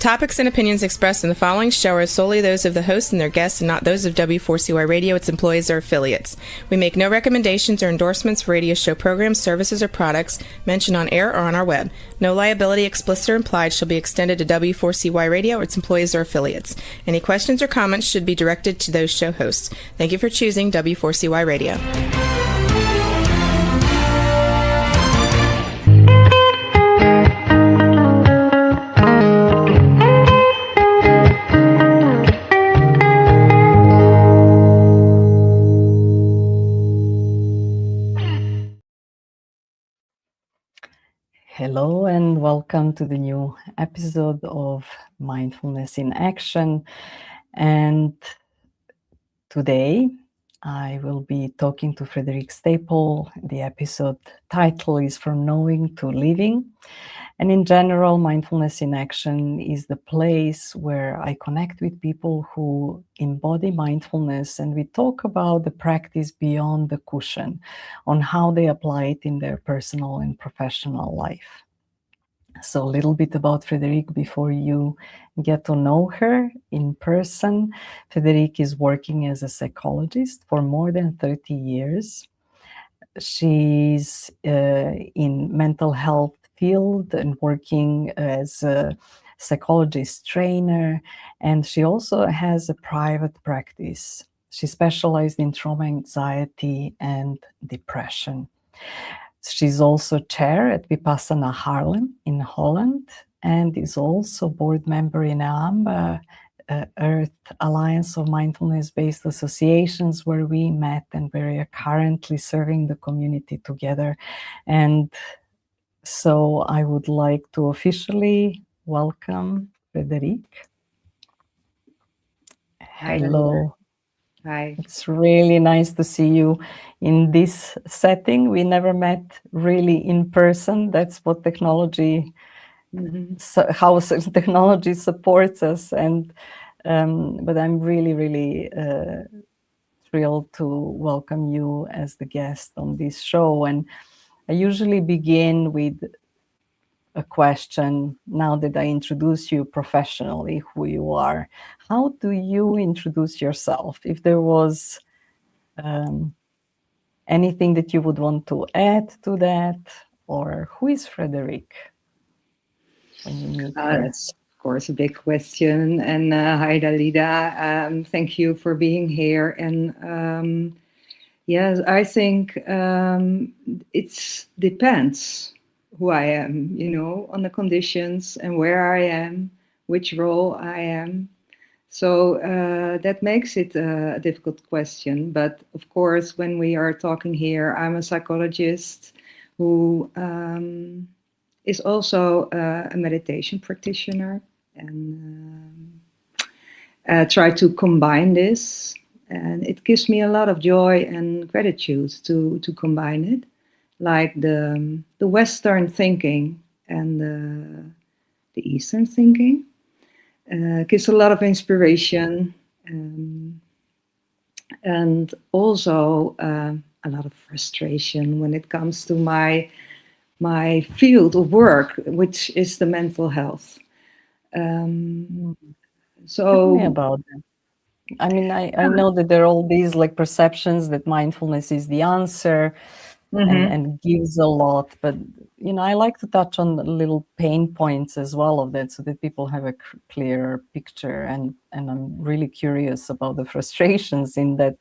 topics and opinions expressed in the following show are solely those of the host and their guests and not those of W4CY Radio, its employees, or affiliates. We make no recommendations or endorsements for radio show programs, services, or products mentioned on air or on our web. No liability, explicit or implied, shall be extended to W4CY Radio or its employees or affiliates. Any questions or comments should be directed to those show hosts. Thank you for choosing W4CY Radio. Hello and welcome to the new episode of Mindfulness in Action. And today I will be talking to Frederiek Stapel. The episode title is From Knowing to Living. And in general, Mindfulness in Action is the place where I connect with people who embody mindfulness, and we talk about the practice beyond the cushion, on how they apply it in their personal and professional life. So a little bit about Frederiek before you get to know her in person. Frederiek is working as a psychologist for more than 30 years. She's in mental health field and working as a psychologist trainer, and she also has a private practice. She specialized in trauma, anxiety, and depression. She's also chair at Vipassana Haarlem in Holland, and is also board member in AMBA, Earth Alliance of Mindfulness-Based Associations, where we met and we are currently serving the community together. And so I would like to officially welcome Frederiek. Hello. Hi. It's really nice to see you in this setting. We never met really in person. That's what technology, how technology supports us. And but I'm really thrilled to welcome you as the guest on this show. And I usually begin with a question, now that I introduce you professionally, who you are. How do you introduce yourself? If there was anything that you would want to add to that, or who is Frederiek when you meet her? That's, of course, a big question. And hi, Dalida. Thank you for being here. And yes, I think it depends who I am, on the conditions and where I am, which role I am. So that makes it a difficult question. But of course, when we are talking here, I'm a psychologist who is also a meditation practitioner, and try to combine this. And it gives me a lot of joy and gratitude to combine it. Like the Western thinking and the Eastern thinking. Gives a lot of inspiration and also a lot of frustration when it comes to my field of work, which is the mental health. So tell me about that. I mean, I know that there are all these perceptions that mindfulness is the answer. And gives a lot, but I like to touch on the little pain points as well of that, so that people have a clearer picture. And I'm really curious about the frustrations in that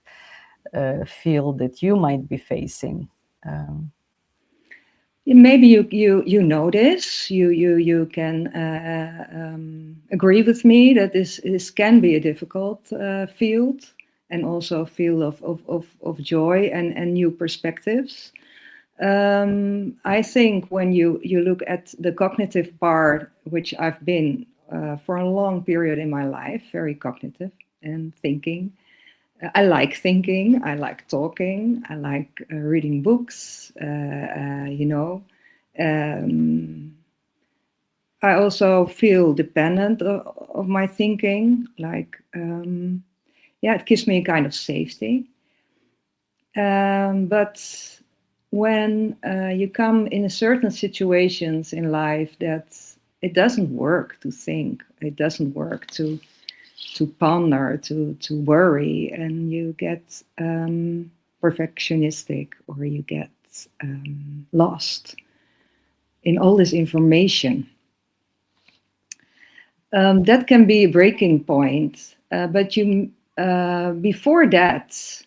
field that you might be facing. Maybe you know this. You can agree with me that this can be a difficult field, and also a field of joy and new perspectives. I think when you look at the cognitive part, which I've been for a long period in my life, very cognitive and thinking. I like thinking, I like talking, I like reading books, I also feel dependent of my thinking, it gives me a kind of safety. But when you come in certain situations in life that it doesn't work to think. It doesn't work to ponder, to worry, and you get perfectionistic, or you get lost in all this information. That can be a breaking point, but you before that,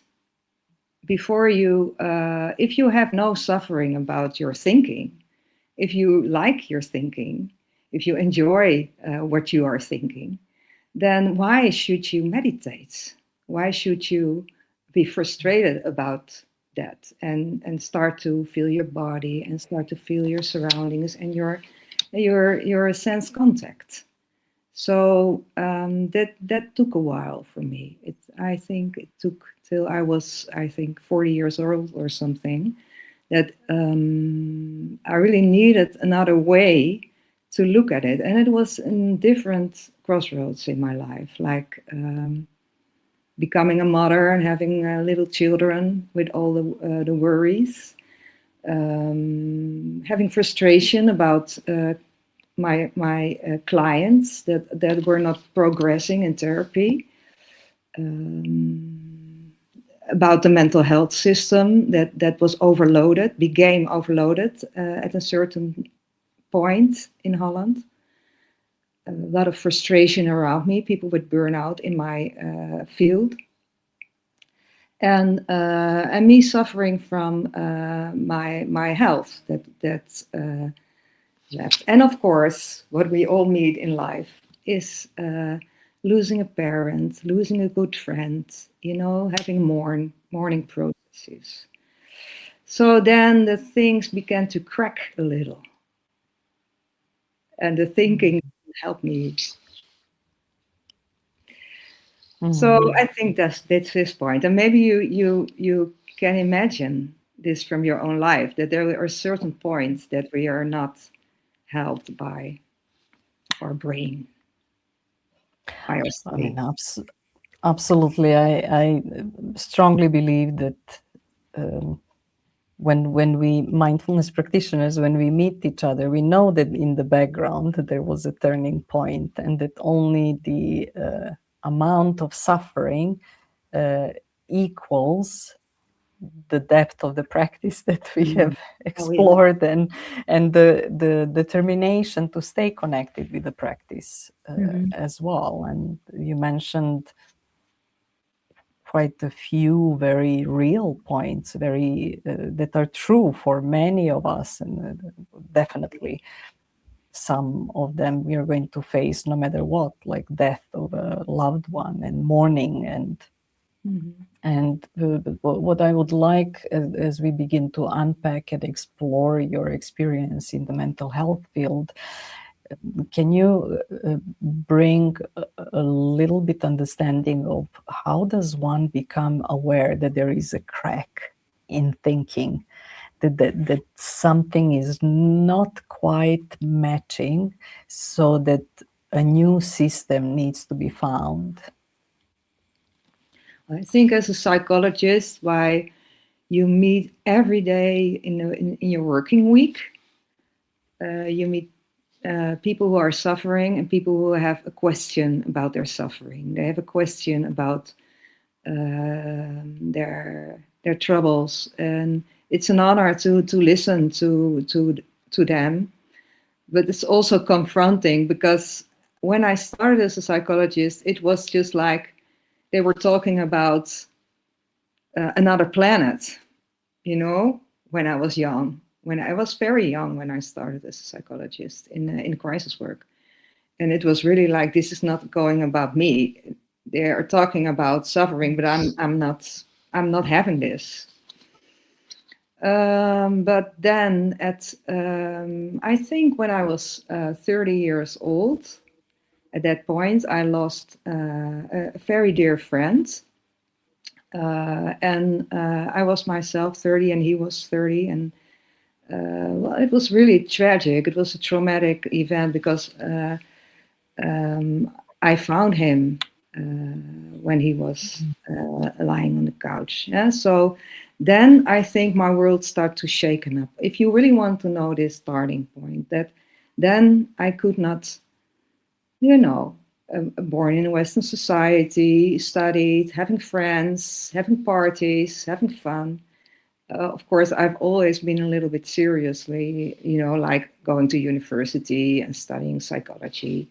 before you, if you have no suffering about your thinking, if you like your thinking, if you enjoy what you are thinking, then why should you meditate? Why should you be frustrated about that and start to feel your body and start to feel your surroundings and your sense contact? So that took a while for me. I think it took till I was, 40 years old or something, that I really needed another way to look at it. And it was in different crossroads in my life, like becoming a mother and having little children with all the worries, having frustration about my clients that were not progressing in therapy, about the mental health system that was overloaded, became overloaded at a certain point in Holland. A lot of frustration around me, people with burnout in my field, and me suffering from my health that left. And of course, what we all meet in life is losing a parent, losing a good friend, having mourning processes. So then the things began to crack a little, and the thinking helped me. So I think that's this point, and maybe you can imagine this from your own life, that there are certain points that we are not helped by our brain, by our state. I mean, absolutely. I strongly believe that when we mindfulness practitioners, when we meet each other, we know that in the background there was a turning point, and that only the amount of suffering equals the depth of the practice that we have explored, and the determination to stay connected with the practice as well. And you mentioned quite a few very real points, very that are true for many of us, and definitely some of them we are going to face no matter what, like death of a loved one and mourning. And what I would like, as we begin to unpack and explore your experience in the mental health field, can you bring a little bit understanding of how does one become aware that there is a crack in thinking, that something is not quite matching, so that a new system needs to be found? I think as a psychologist, why you meet every day in your working week, you meet people who are suffering and people who have a question about their suffering. They have a question about their troubles, and it's an honor to listen to them. But it's also confronting, because when I started as a psychologist, it was just like they were talking about another planet, when I was young. When I was very young, when I started as a psychologist in crisis work. And it was really like, this is not going about me. They are talking about suffering, but I'm not having this. But then I think when I was 30 years old, at that point, I lost a very dear friend. And I was myself 30 and he was 30. And well, it was really tragic. It was a traumatic event, because I found him when he was lying on the couch. Yeah? So then I think my world started to shaken up. If you really want to know this starting point, that then I could not, you know, born in a Western society, studied, having friends, having parties, having fun. Of course, I've always been a little bit seriously, you know, like going to university and studying psychology.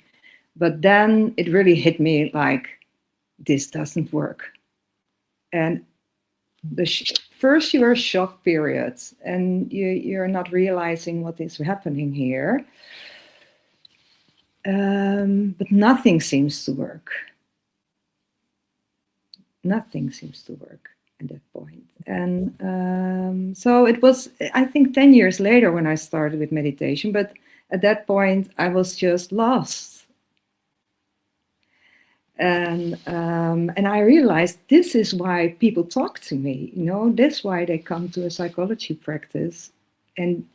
But then it really hit me like, this doesn't work. And the first you are shock period and you're not realizing what is happening here. But nothing seems to work. Nothing seems to work at that point. And so it was, I think, 10 years later when I started with meditation. But at that point, I was just lost. And I realized this is why people talk to me, you know, that's why they come to a psychology practice. And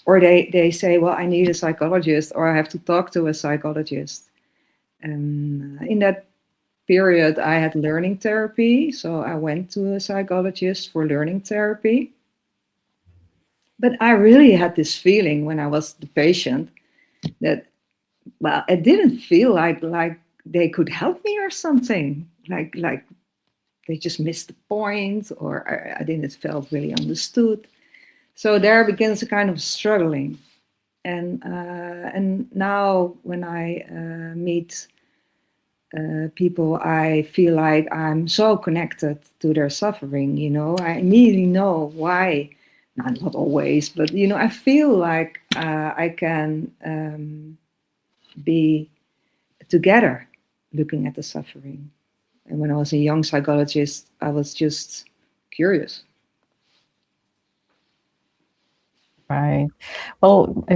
or they say, well, I need a psychologist, or I have to talk to a psychologist. And in that period, I had learning therapy. So I went to a psychologist for learning therapy. But I really had this feeling when I was the patient that, well, it didn't feel like they could help me or something. Like they just missed the point, or I didn't felt really understood. So there begins a kind of struggling. And now when I meet people, I feel like I'm so connected to their suffering, you know. I immediately know why, not always, but, you know, I feel like I can be together looking at the suffering. And when I was a young psychologist, I was just curious. Right. Well,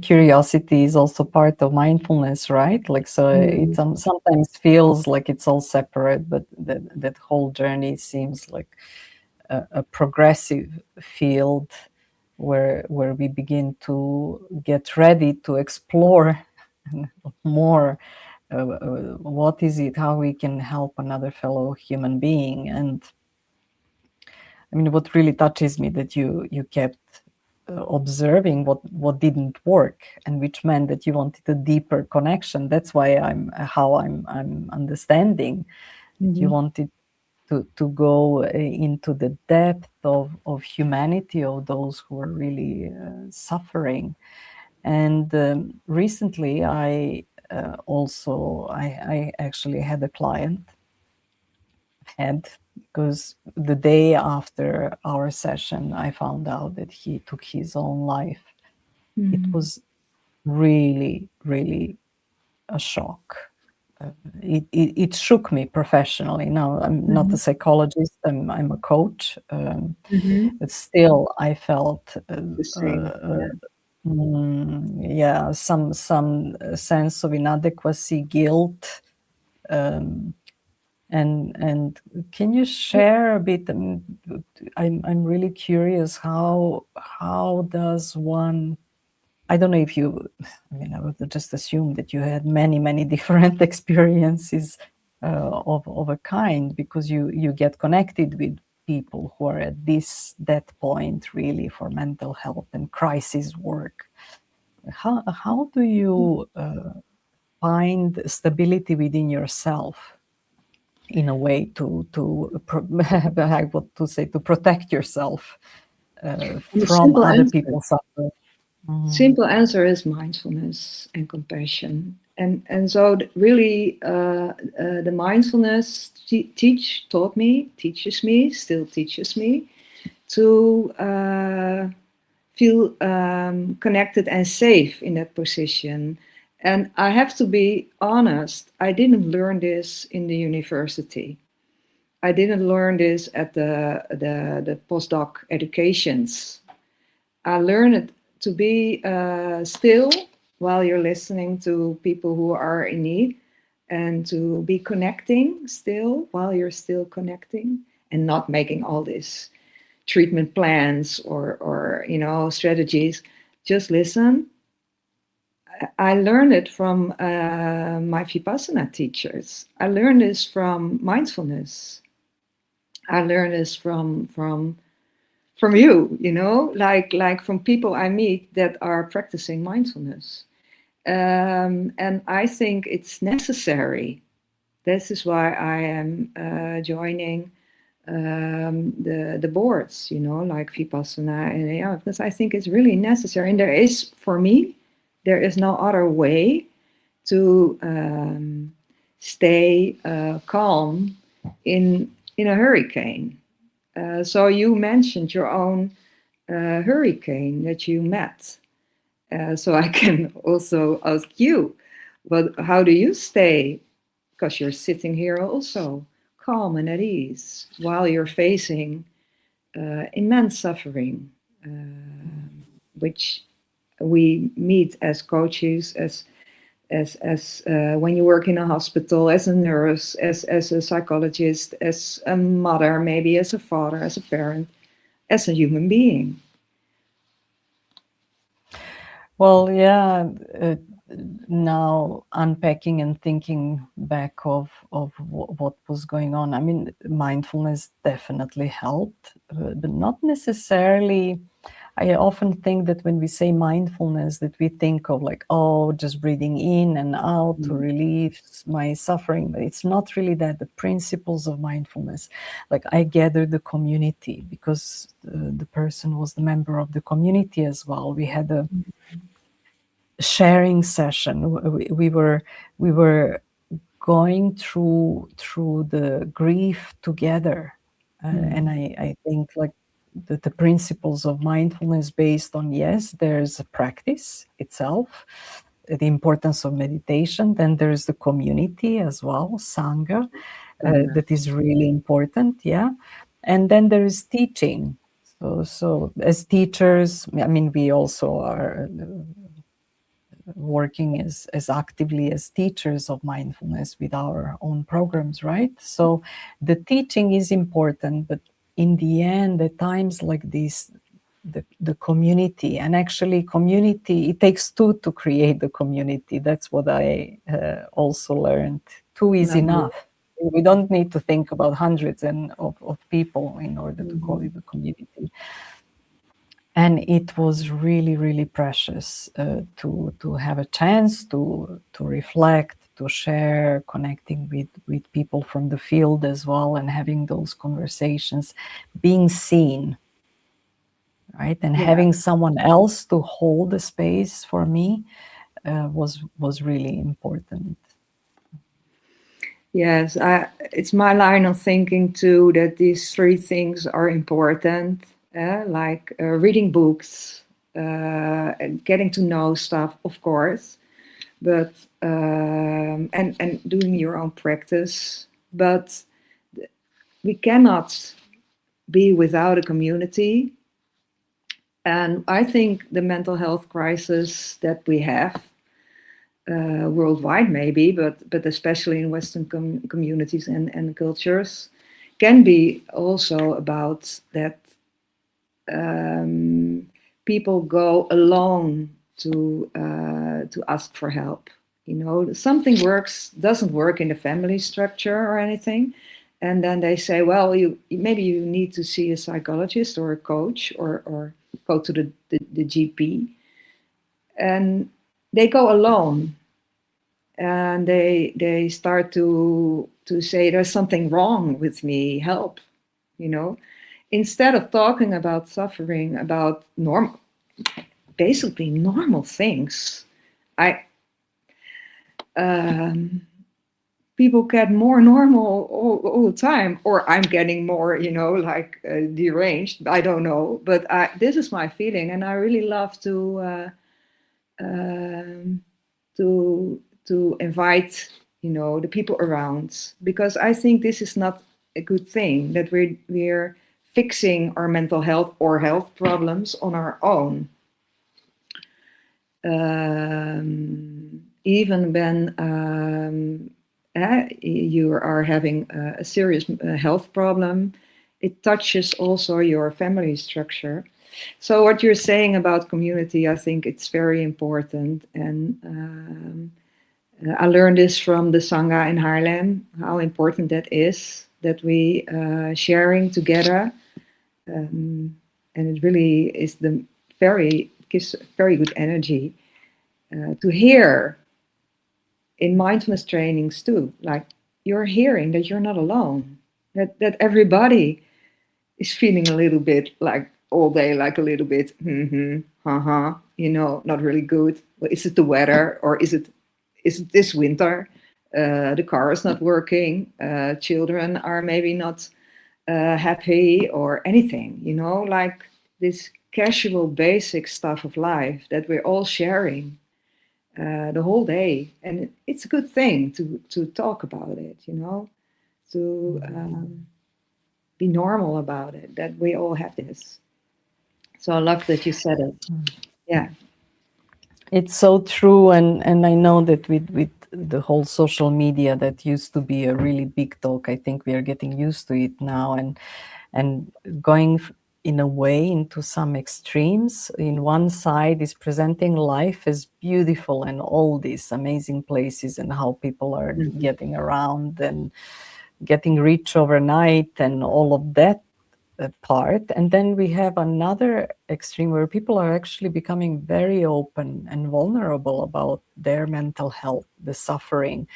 curiosity is also part of mindfulness, right? Like, so it sometimes feels like it's all separate, but that whole journey seems like a progressive field where we begin to get ready to explore more what is it, how we can help another fellow human being. And I mean, what really touches me that you kept observing what didn't work, and which meant that you wanted a deeper connection. That's why I'm understanding that you wanted to go into the depth of humanity of those who are really suffering. And recently, I actually had a client. Because the day after our session, I found out that he took his own life. It was really, really a shock. It shook me professionally. Now, I'm not a psychologist, I'm a coach, but still I felt The same. some sense of inadequacy, guilt. And can you share a bit? I'm really curious, how does one, I don't know if you, I mean, I would just assume that you had many different experiences of a kind, because you get connected with people who are at that point really for mental health and crisis work. How do you find stability within yourself in a way to I want to say, to protect yourself from other people's suffering? Simple answer is mindfulness and compassion. And so really the mindfulness teaches me, still teaches me to feel connected and safe in that position. And I have to be honest, I didn't learn this in the university. I didn't learn this at the postdoc educations. I learned to be still while you're listening to people who are in need, and to be connecting still while you're still connecting, and not making all these treatment plans or you know, strategies. Just listen. I learned it from my Vipassana teachers. I learned this from mindfulness. I learned this from from you, like from people I meet that are practicing mindfulness. And I think it's necessary. This is why I am joining the boards, like Vipassana, and because I think it's really necessary. And for me, there is no other way to stay calm in a hurricane. So you mentioned your own hurricane that you met. So I can also ask you, how do you stay? Because you're sitting here also calm and at ease while you're facing immense suffering, which we meet as coaches, as when you work in a hospital, as a nurse, as a psychologist, as a mother, maybe as a father, as a parent, as a human being. Well, yeah, now unpacking and thinking back of what was going on. I mean, mindfulness definitely helped, but not necessarily. I often think that when we say mindfulness, that we think of like, oh, just breathing in and out to relieve my suffering. But it's not really that. The principles of mindfulness, like I gathered the community because the person was the member of the community as well. We had a sharing session. We were going through the grief together, and I think like the principles of mindfulness based on, yes, there's a practice itself, the importance of meditation, then there's the community as well, sangha, that is really important, yeah, and then there is teaching. So as teachers, I mean, we also are working as actively as teachers of mindfulness with our own programs, right? So the teaching is important, but in the end, at times like this, the community, and actually community, it takes two to create the community. That's what I also learned. Two is enough. We don't need to think about hundreds of people in order to call it a community. And it was really, really precious to have a chance to reflect, to share, connecting with people from the field as well, and having those conversations, being seen, right? And having someone else to hold the space for me was really important. Yes, it's my line of thinking too that these three things are important, like reading books, and getting to know stuff, of course, but and doing your own practice. But we cannot be without a community. And I think the mental health crisis that we have worldwide, maybe, but especially in Western communities and cultures, can be also about that people go alone to ask for help. Something doesn't work in the family structure or anything, and then they say, well, maybe you need to see a psychologist or a coach or go to the GP, and they go alone. And they start to say there's something wrong with me, help, instead of talking about suffering, about basically normal things. People get more normal all the time, or I'm getting more, deranged. I don't know, but this is my feeling, and I really love to invite the people around, because I think this is not a good thing that we're fixing our mental health or health problems on our own, even when you are having a serious health problem. It touches also your family structure. So what you're saying about community, I think it's very important. And I learned this from the Sangha in Haarlem, how important that is, that we sharing together. And and it really is gives very good energy to hear in mindfulness trainings too. Like, you're hearing that you're not alone, that everybody is feeling a little bit like all day, like a little bit, not really good. Well, is it the weather, or is it this winter? The car is not working. Children are maybe not happy, or anything, like this casual, basic stuff of life that we're all sharing the whole day. And it's a good thing to talk about it, to be normal about it, that we all have this. So I love that you said it. Yeah. It's so true, and I know that with the whole social media that used to be a really big talk, I think we are getting used to it now, and going in a way into some extremes. In one side is presenting life as beautiful and all these amazing places and how people are getting around and getting rich overnight and all of that part. And then we have another extreme where people are actually becoming very open and vulnerable about their mental health, the suffering.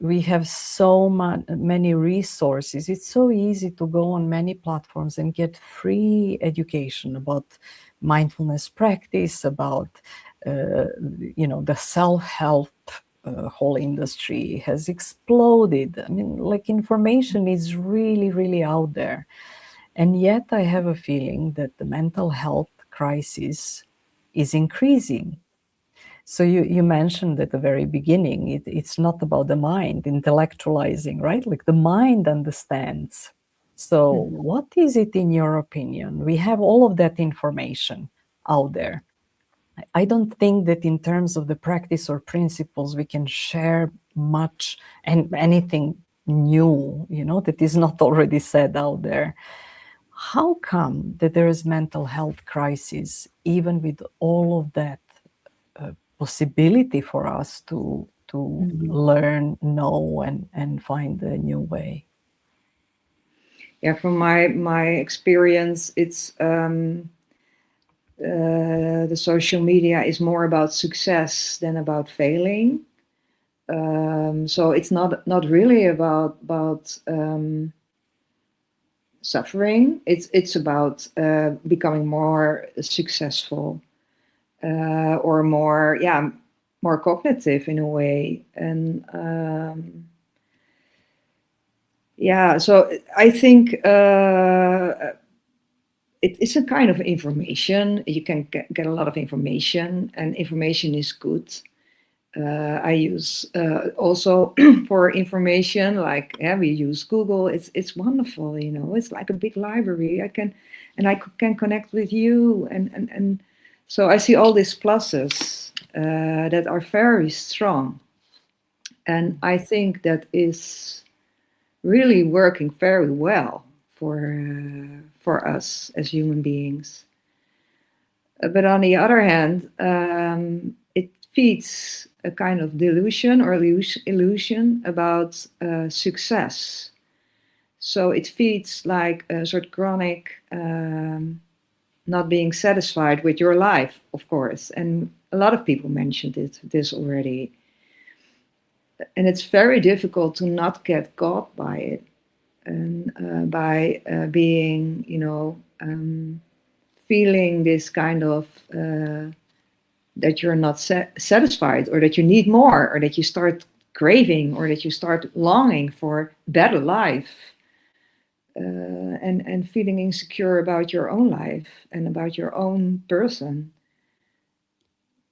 We have so many resources. It's so easy to go on many platforms and get free education about mindfulness practice, about the self-help. Whole industry has exploded. I mean, like, information is really, really out there. And yet I have a feeling that the mental health crisis is increasing. So you mentioned at the very beginning, it's not about the mind intellectualizing, right? Like, the mind understands. So what is it, in your opinion? We have all of that information out there. I don't think that in terms of the practice or principles, we can share much and anything new, that is not already said out there. How come that there is mental health crisis, even with all of that possibility for us to learn, know, and find a new way? Yeah, from my experience, it's the social media is more about success than about failing. So it's not really about suffering. It's about becoming more successful, or more cognitive in a way. And so I think it's a kind of information. You can get a lot of information, and information is good. I use also for information, like we use Google. It's wonderful, It's like a big library. I can connect with you, and so I see all these pluses that are very strong, and I think that is really working very well for us as human beings. But on the other hand, it feeds a kind of delusion or illusion about success. So it feeds like a sort of chronic not being satisfied with your life, of course. And a lot of people mentioned this already. And it's very difficult to not get caught by it, and by being, feeling this kind of that you're not satisfied, or that you need more, or that you start craving, or that you start longing for better life, and feeling insecure about your own life and about your own person.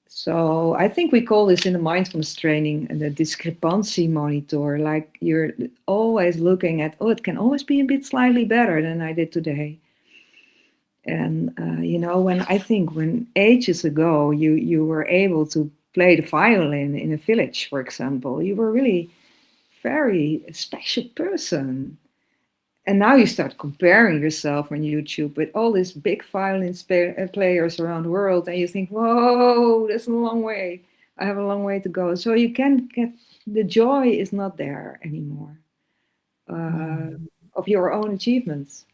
So I think we call this in the mindfulness training the discrepancy monitor. Like, you're always looking at, it can always be a bit slightly better than I did today. And, when ages ago you were able to play the violin in a village, for example, you were really very special person. And now you start comparing yourself on YouTube with all these big violin players around the world, and you think, whoa, that's a long way. I have a long way to go. So you can get, the joy is not there anymore of your own achievements.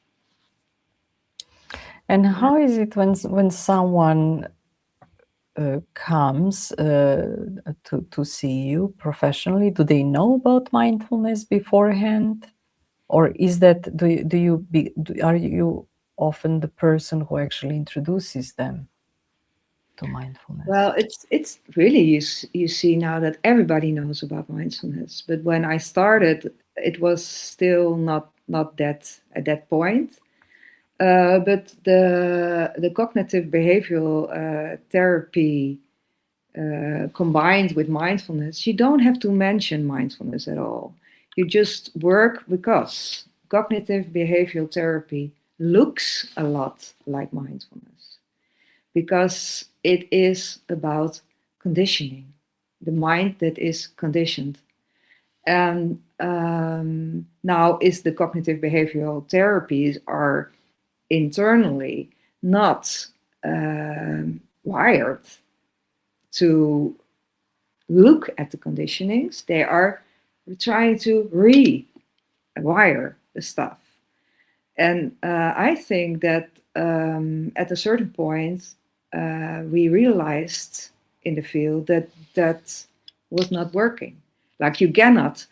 And how is it when someone comes to see you professionally? Do they know about mindfulness beforehand, or is that are you often the person who actually introduces them to mindfulness? Well, it's really you see now that everybody knows about mindfulness, but when I started, it was still not that at that point. But the cognitive behavioral therapy combined with mindfulness, you don't have to mention mindfulness at all. You just work because cognitive behavioral therapy looks a lot like mindfulness because it is about conditioning, the mind that is conditioned. And now is the cognitive behavioral therapies are internally not wired to look at the conditionings. They are trying to rewire the stuff. And I think that at a certain point, we realized in the field that that was not working. Like you cannot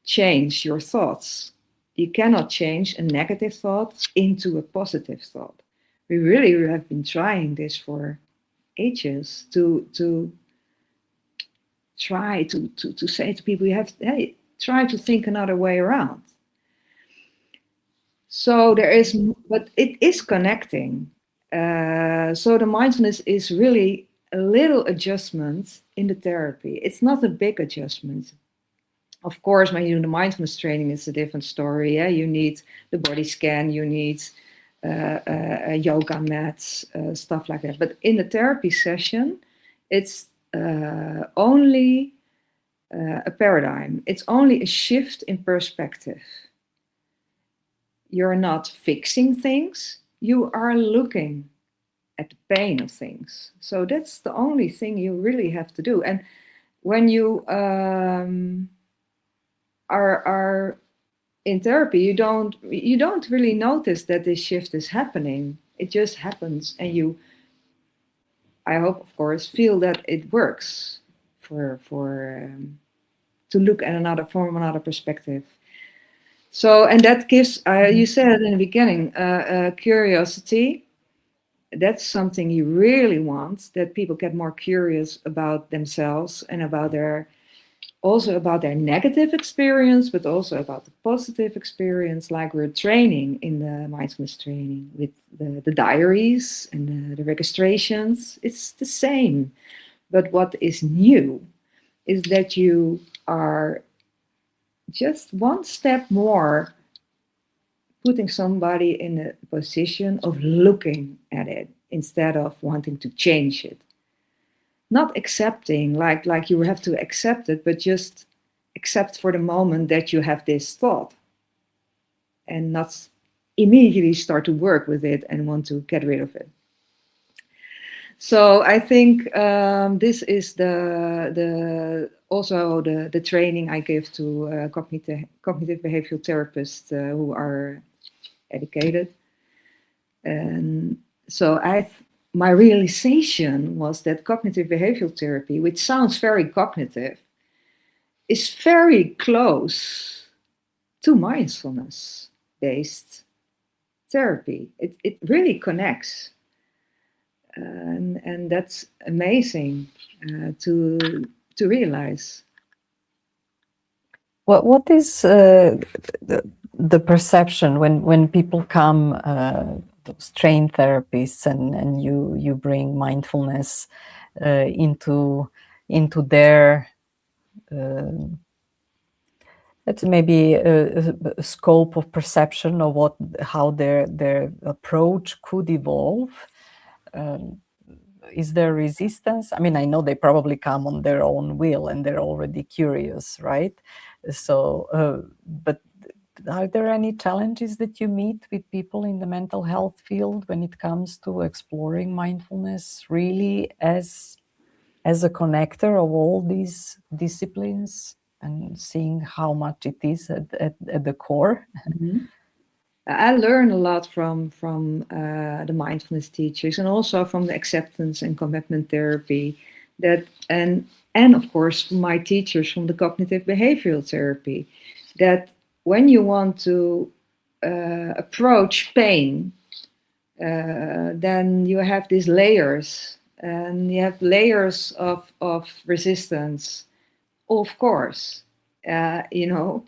change your thoughts. You cannot change a negative thought into a positive thought. We really have been trying this for ages to try to say to people, you have hey, try to think another way around. So there is, but it is connecting. So the mindfulness is really a little adjustment in the therapy. It's not a big adjustment. Of course, when you do the mindfulness training, it's a different story. Yeah, you need the body scan, you need yoga mats, stuff like that. But in the therapy session, it's only a paradigm. It's only a shift in perspective. You're not fixing things, you are looking at the pain of things. So that's the only thing you really have to do. And when you are in therapy, you don't really notice that this shift is happening. It just happens, and you, I hope, of course, feel that it works for to look at another from another perspective. So, and that gives, you said in the beginning, curiosity. That's something you really want, that people get more curious about themselves and about their, also about their negative experience, but also about the positive experience, like we're training in the mindfulness training with the diaries and the registrations. It's the same. But what is new is that you are just one step more putting somebody in a position of looking at it instead of wanting to change it. Not accepting, like you have to accept it, but just accept for the moment that you have this thought and not immediately start to work with it and want to get rid of it. So I think this is also the training I give to cognitive behavioral therapists who are educated. And so my realization was that cognitive behavioral therapy, which sounds very cognitive, is very close to mindfulness-based therapy. It really connects. And that's amazing to realize. What is the perception when people come, those trained therapists, and you bring mindfulness into their that's maybe a scope of perception of how their approach could evolve. Is there resistance? I mean, I know they probably come on their own will and they're already curious, right? So, but are there any challenges that you meet with people in the mental health field when it comes to exploring mindfulness really as a connector of all these disciplines and seeing how much it is at the core? Mm-hmm. I learn a lot from the mindfulness teachers, and also from the acceptance and commitment therapy. That and of course my teachers from the cognitive behavioral therapy. That when you want to approach pain, then you have these layers, and you have layers of resistance. Of course, you know,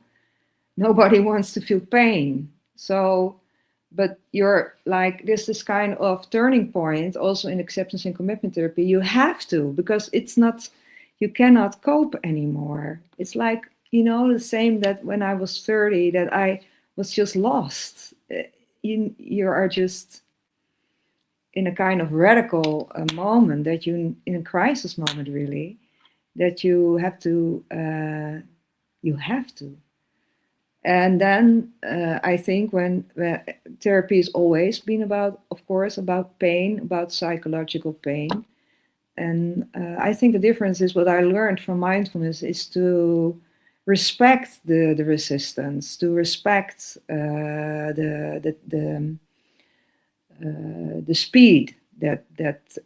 nobody wants to feel pain. So, but you're like, there's this kind of turning point also in acceptance and commitment therapy. You have to, because it's not, you cannot cope anymore. It's like, the same that when I was 30, that I was just lost. You are just in a kind of radical moment, that you, in a crisis moment, really, that you have to. And then I think when therapy has always been about, of course, about pain, about psychological pain. And I think the difference is, what I learned from mindfulness is to respect the resistance, to respect the speed that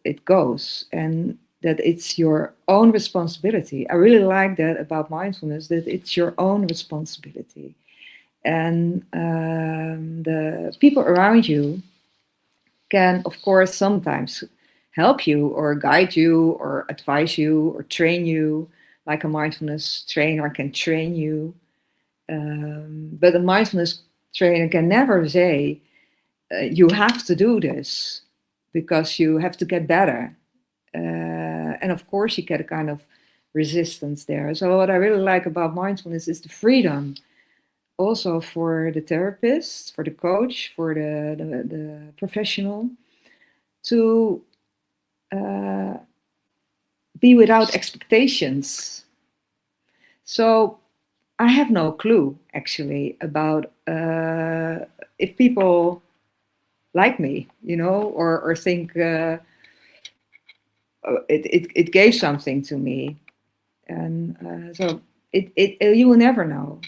it goes, and that it's your own responsibility. I really like that about mindfulness, that it's your own responsibility. And the people around you can, of course, sometimes help you or guide you or advise you or train you, like a mindfulness trainer can train you. But a mindfulness trainer can never say, you have to do this because you have to get better. And of course, you get a kind of resistance there. So what I really like about mindfulness is the freedom, also for the therapist, for the coach, for the professional, to be without expectations. So I have no clue, actually, about if people like me, or think it gave something to me. And so you will never know.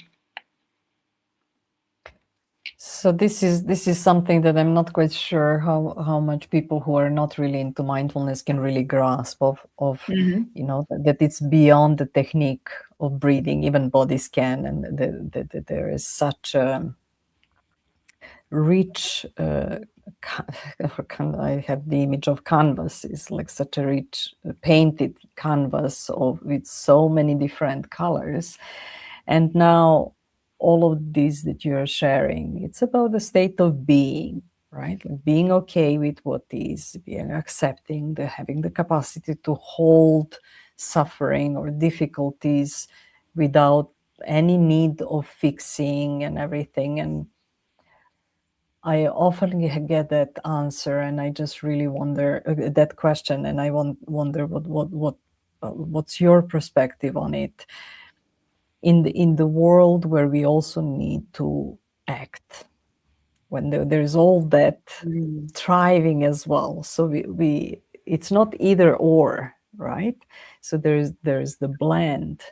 So this is something that I'm not quite sure how much people who are not really into mindfulness can really grasp of that it's beyond the technique of breathing, even body scan, and that there is such a rich I have the image of canvas. It's like such a rich painted canvas with so many different colors. And now all of this that you're sharing, it's about the state of being, right? Like being okay with what is, being accepting, having the capacity to hold suffering or difficulties without any need of fixing and everything. And I often get that answer, and I just really wonder that question, and I wonder what's your perspective on it in the world where we also need to act, when there's all that thriving as well. So we it's not either or, right? So there's the blend.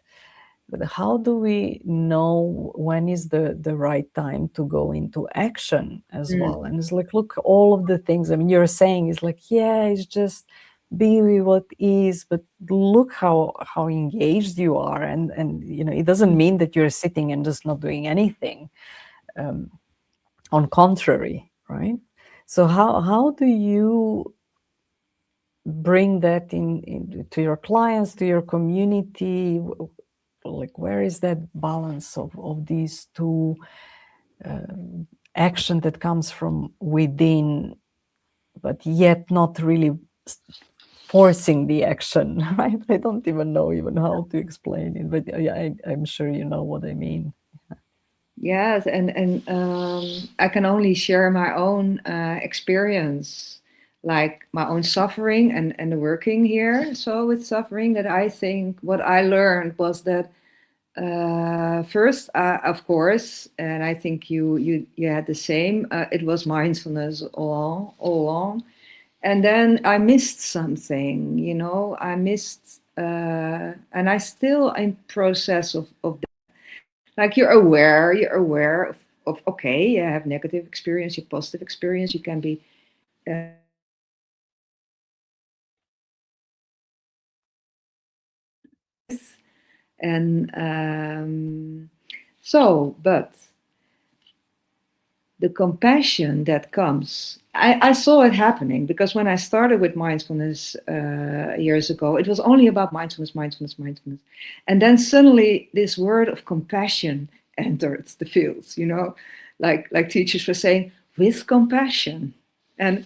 But how do we know when is the right time to go into action as well? And it's like, look, all of the things, I mean, you're saying is like, yeah, it's just be with what is, but look how engaged you are. And it doesn't mean that you're sitting and just not doing anything. On contrary, right? So how do you bring that in to your clients, to your community? Like, where is that balance of these two action that comes from within, but yet not really forcing the action, right? I don't even know how to explain it, but yeah, I'm sure you know what I mean. Yes, and I can only share my own experience, like my own suffering and the working here. So with suffering, that I think what I learned was that first, of course, and I think you had the same. It was mindfulness all along, and then I missed something. I missed, and I still in process of like you're aware okay, you have negative experience, you have positive experience, you can be and but the compassion that comes, I saw it happening, because when I started with mindfulness years ago, it was only about mindfulness, mindfulness, mindfulness. And then suddenly this word of compassion entered the fields, like teachers were saying, with compassion. And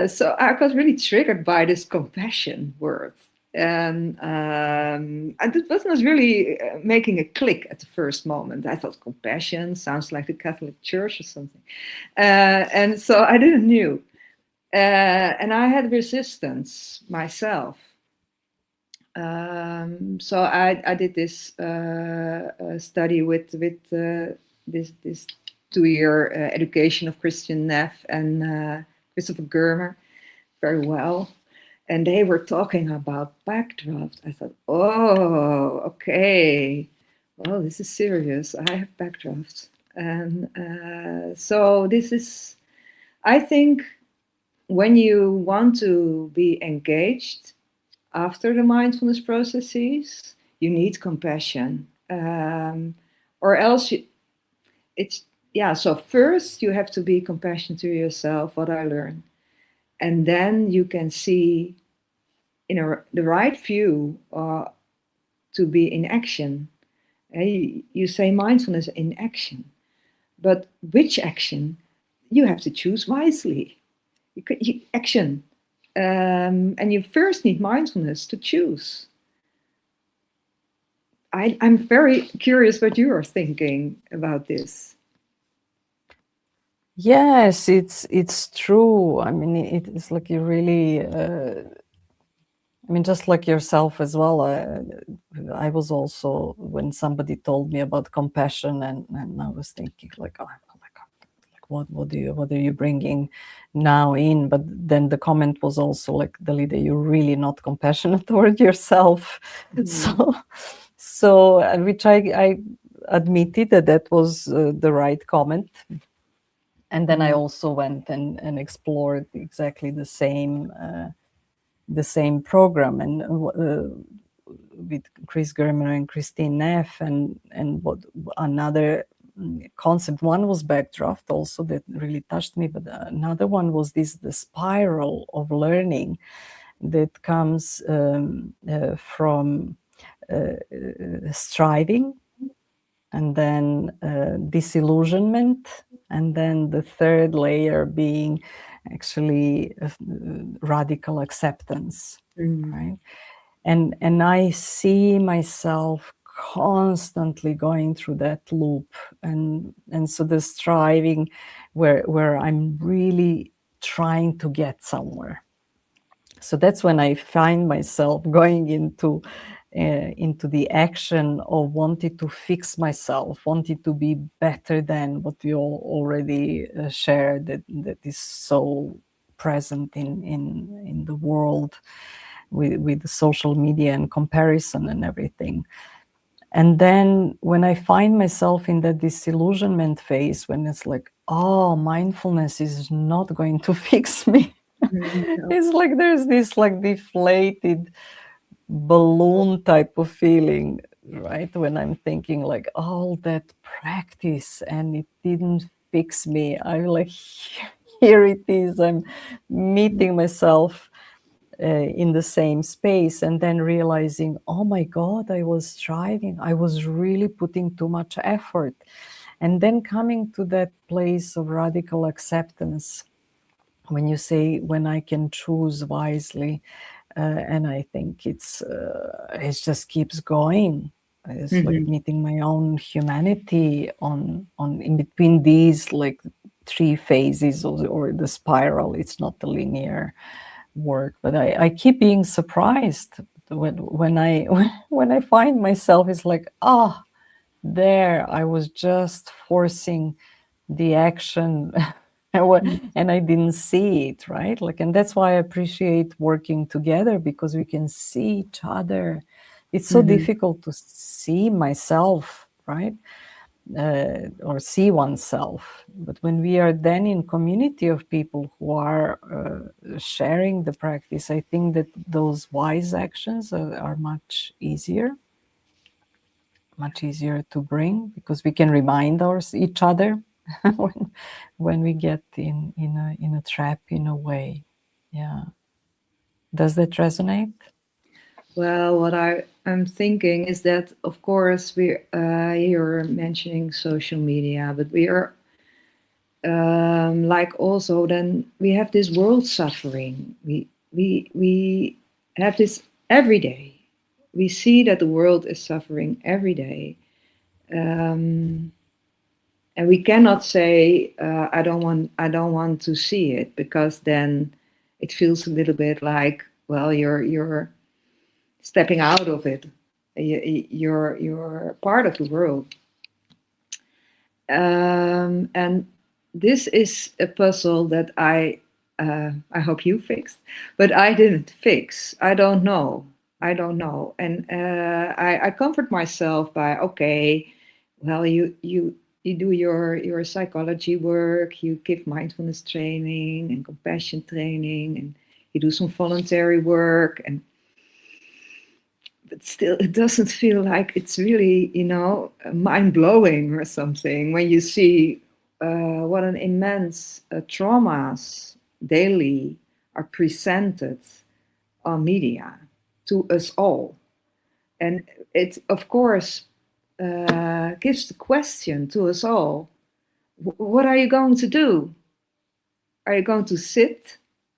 so I got really triggered by this compassion word. And it wasn't really making a click at the first moment. I thought compassion sounds like the Catholic Church or something. And so I didn't know. And I had resistance myself. So I did this study with this 2-year education of Christian Neff and Christopher Germer very well. And they were talking about backdraft. I thought, oh, okay. Well, this is serious. I have backdrafts. And so this is, I think, when you want to be engaged after the mindfulness processes, you need compassion. Or else so first you have to be compassionate to yourself, what I learned. And then you can see the right view to be in action. You say mindfulness in action, but which action? You have to choose wisely. Action. And you first need mindfulness to choose. I'm very curious what you are thinking about this. Yes, it's true. I mean, it's like you really, just like yourself as well. I was also, when somebody told me about compassion, and I was thinking like, oh my God, like what are you bringing now in? But then the comment was also like, Dalida, you're really not compassionate toward yourself. Mm-hmm. So which I admitted that was the right comment. And then I also went and explored exactly the same program, and with Chris Germer and Christine Neff, and what another concept. One was backdraft also that really touched me, but another one was the spiral of learning that comes from striving, and then disillusionment, and then the third layer being actually radical acceptance, right? And I see myself constantly going through that loop, and so the striving where I'm really trying to get somewhere. So that's when I find myself going into the action of wanting to fix myself, wanting to be better than what you all already shared, that is so present in the world with the social media and comparison and everything. And then when I find myself in that disillusionment phase, when it's like, oh, mindfulness is not going to fix me. It's like there's this like deflated balloon type of feeling, right? When I'm thinking like all that practice and it didn't fix me. I'm like, here it is. I'm meeting myself in the same space, and then realizing, oh my God, I was striving. I was really putting too much effort. And then coming to that place of radical acceptance, when you say, when I can choose wisely, and I think it just keeps going. It's like meeting my own humanity on in between these like 3 phases or the spiral. It's not the linear work, but I keep being surprised when I find myself. It's like, there I was just forcing the action. And I didn't see it, right? Like, and that's why I appreciate working together, because we can see each other. It's so difficult to see myself, right? or see oneself. But when we are then in community of people who are sharing the practice, I think that those wise actions are much easier to bring, because we can remind each other when we get in a trap, in a way. Yeah. Does that resonate? Well, what I'm thinking is that, of course, you're mentioning social media, but we are like also then we have this world suffering. We have this every day. We see that the world is suffering every day, and we cannot say I don't want to see it, because then it feels a little bit like, well, you're stepping out of it. You're part of the world, and this is a puzzle that I hope you fixed, but I didn't fix. I don't know, and I comfort myself by, okay, well, you do your psychology work, you give mindfulness training and compassion training, and you do some voluntary work, and but still it doesn't feel like it's really, mind-blowing or something when you see what an immense traumas daily are presented on media to us all. And it, of course, gives the question to us all, what are you going to do? Are you going to sit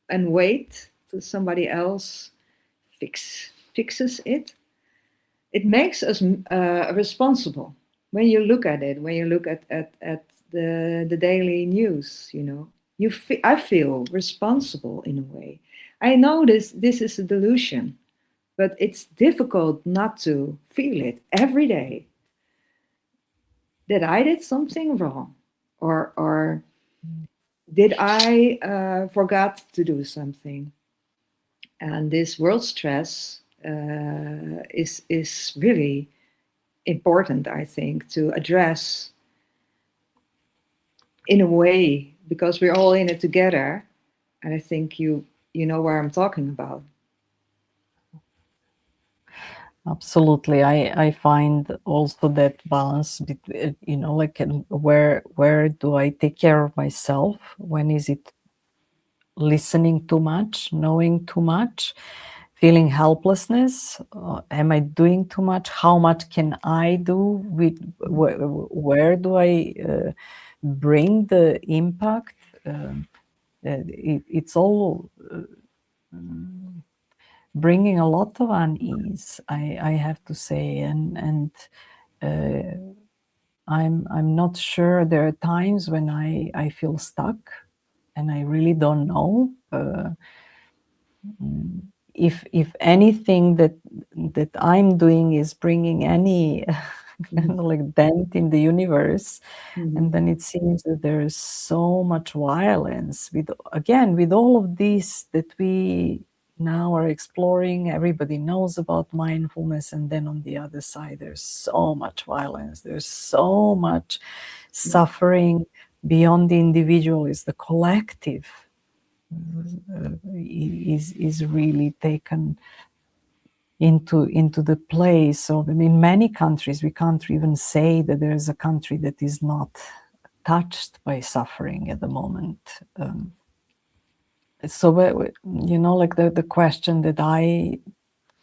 and wait till somebody else fixes it? It makes us responsible when you look at it. When you look at the daily news, I feel responsible in a way. I know this is a delusion, but it's difficult not to feel it every day. That I did something wrong, or did I forgot to do something? And this world stress is really important, I think, to address in a way, because we're all in it together. And I think you know where I'm talking about. Absolutely. I find also that balance between, like, where do I take care of myself? When is it listening too much, knowing too much, feeling helplessness? Am I doing too much? How much can I do? Where do I bring the impact? It's all bringing a lot of unease, I have to say, and I'm not sure. There are times when I feel stuck, and I really don't know if anything that I'm doing is bringing any kind of like dent in the universe. And then it seems that there is so much violence with all of this that we now are exploring. Everybody knows about mindfulness, and then on the other side there's so much violence, there's so much suffering beyond the individual. Is the collective is really taken into the place of, in many countries, we can't even say that there is a country that is not touched by suffering at the moment. So, like the question that I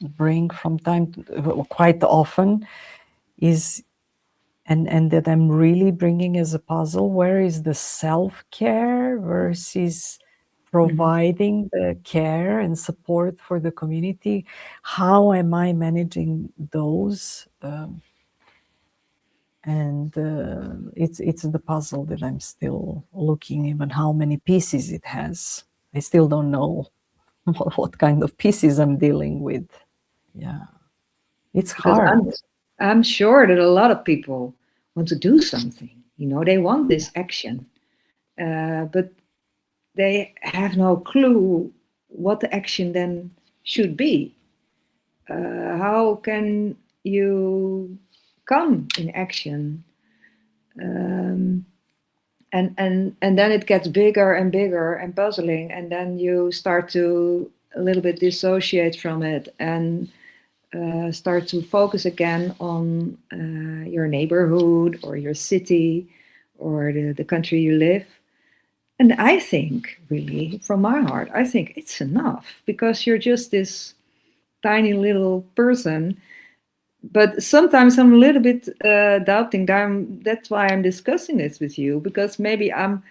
bring from time to, quite often is, and that I'm really bringing as a puzzle, where is the self-care versus providing the care and support for the community? How am I managing those? And it's the puzzle that I'm still looking, even how many pieces it has. I still don't know what kind of pieces I'm dealing with. Yeah, it's Because hard. I'm sure that a lot of people want to do something. They want this action, but they have no clue what the action then should be. How can you come in action Um, and then it gets bigger and bigger and puzzling, and then you start to a little bit dissociate from it and start to focus again on your neighborhood or your city or the country you live. And I think, really, from my heart, I think it's enough, because you're just this tiny little person. But sometimes I'm a little bit doubting. That's why I'm discussing this with you, because maybe I'm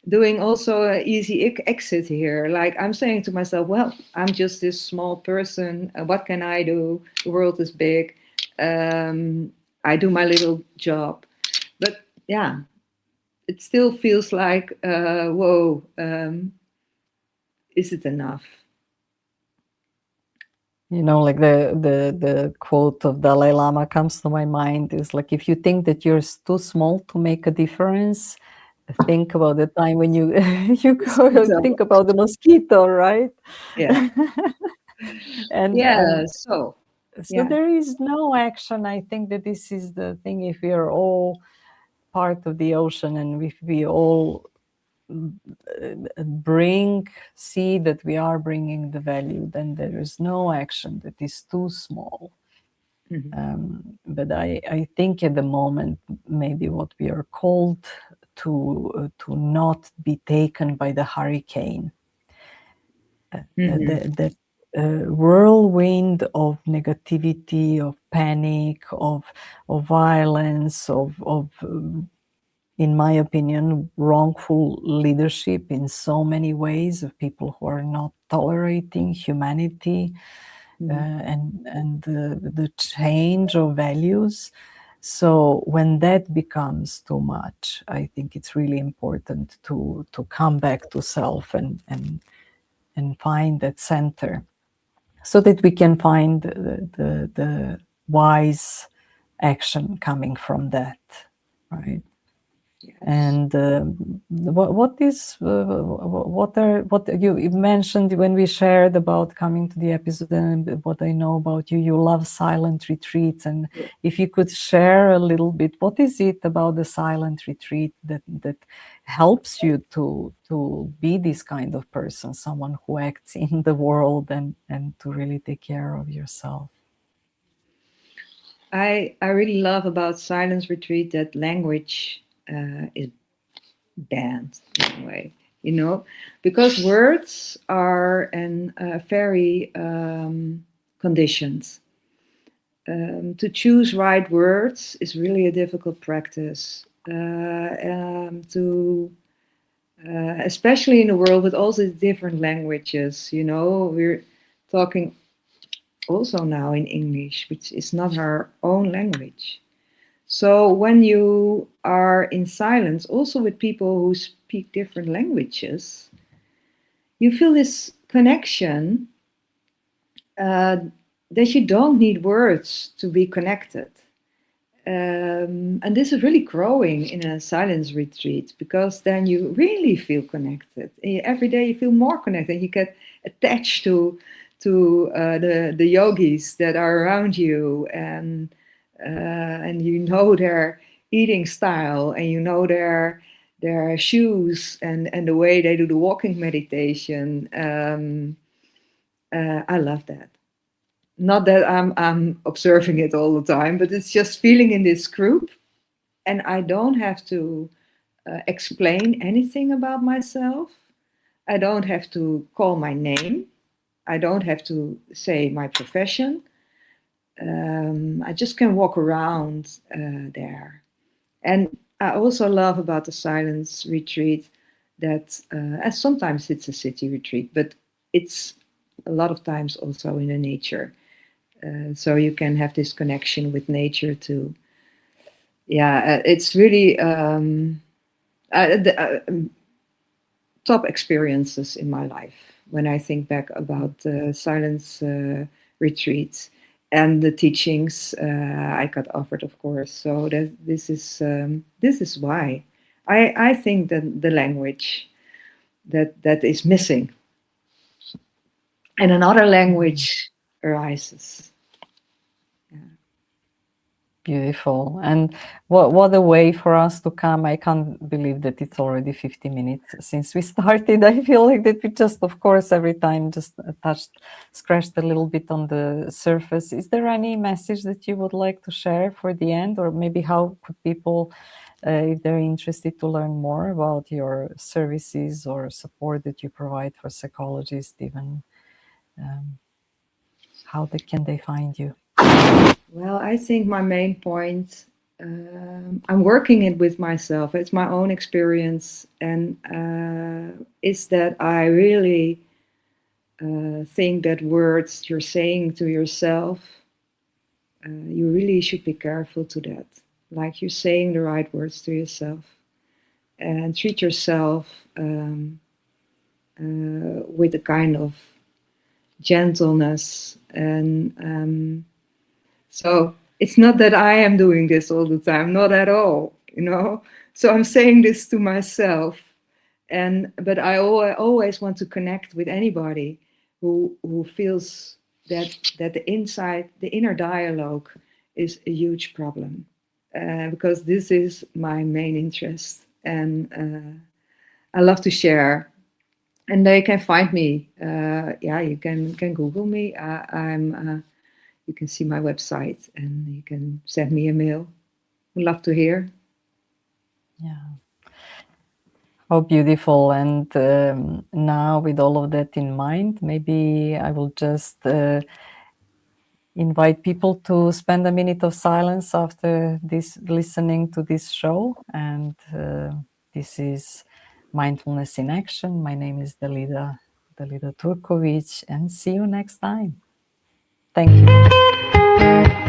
doing also an easy exit here. Like, I'm saying to myself, well, I'm just this small person. What can I do? The world is big. I do my little job. But yeah, it still feels like, whoa, is it enough? Like the quote of Dalai Lama comes to my mind is like, if you think that you're too small to make a difference, think about the time when you think about the mosquito, right? Yeah. and So there is no action. I think that this is the thing. If we are all part of the ocean, and if we all see that we are bringing the value, then there is no action that is too small. But I think at the moment, maybe what we are called to not be taken by the hurricane, that whirlwind of negativity, of panic, of violence, of in my opinion, wrongful leadership in so many ways, of people who are not tolerating humanity and the change of values. So when that becomes too much, I think it's really important to come back to self and find that center, so that we can find the wise action coming from that, right? Yes. And what you mentioned when we shared about coming to the episode, and what I know about you, you love silent retreats. And if you could share a little bit, what is it about the silent retreat that helps you to be this kind of person, someone who acts in the world and to really take care of yourself? I really love about silence retreat that language is banned in a way, because words are very conditioned. To choose right words is really a difficult practice. Especially in a world with all these different languages, we're talking also now in English, which is not our own language. So when you are in silence, also with people who speak different languages, you feel this connection that you don't need words to be connected. And this is really growing in a silence retreat, because then you really feel connected. Every day you feel more connected. You get attached to the yogis that are around you, and their eating style, and their shoes, and the way they do the walking meditation. I love that. Not that I'm observing it all the time, but it's just feeling in this group, and I don't have to explain anything about myself. I don't have to call my name. I don't have to say my profession. I just can walk around there. And I also love about the silence retreat that, and sometimes it's a city retreat, but it's a lot of times also in the nature. So you can have this connection with nature too. Yeah, it's really top experiences in my life when I think back about silence retreats and the teachings I got offered, of course. So this is why I think that the language that is missing, and another language arises. Beautiful. And what a way for us to come. I can't believe that it's already 50 minutes since we started. I feel like that we just, of course, every time just scratched a little bit on the surface. Is there any message that you would like to share for the end? Or maybe how could people, if they're interested to learn more about your services or support that you provide for psychologists, even can they find you? Well, I think my main point, I'm working it with myself. It's my own experience, and is that I really think that words you're saying to yourself, you really should be careful to that. Like you're saying the right words to yourself, and treat yourself with a kind of gentleness and so it's not that I am doing this all the time, not at all, you know. So I'm saying this to myself, but I always want to connect with anybody who feels that the inner dialogue is a huge problem, because this is my main interest, and I love to share. And they can find me. Yeah, you can Google me. I'm. You can see my website, and you can send me a mail. I'd love to hear. Yeah. How beautiful. And now with all of that in mind, maybe I will just invite people to spend a minute of silence after this, listening to this show. And this is Mindfulness in Action. My name is Dalida Turkovic, and see you next time. Thank you.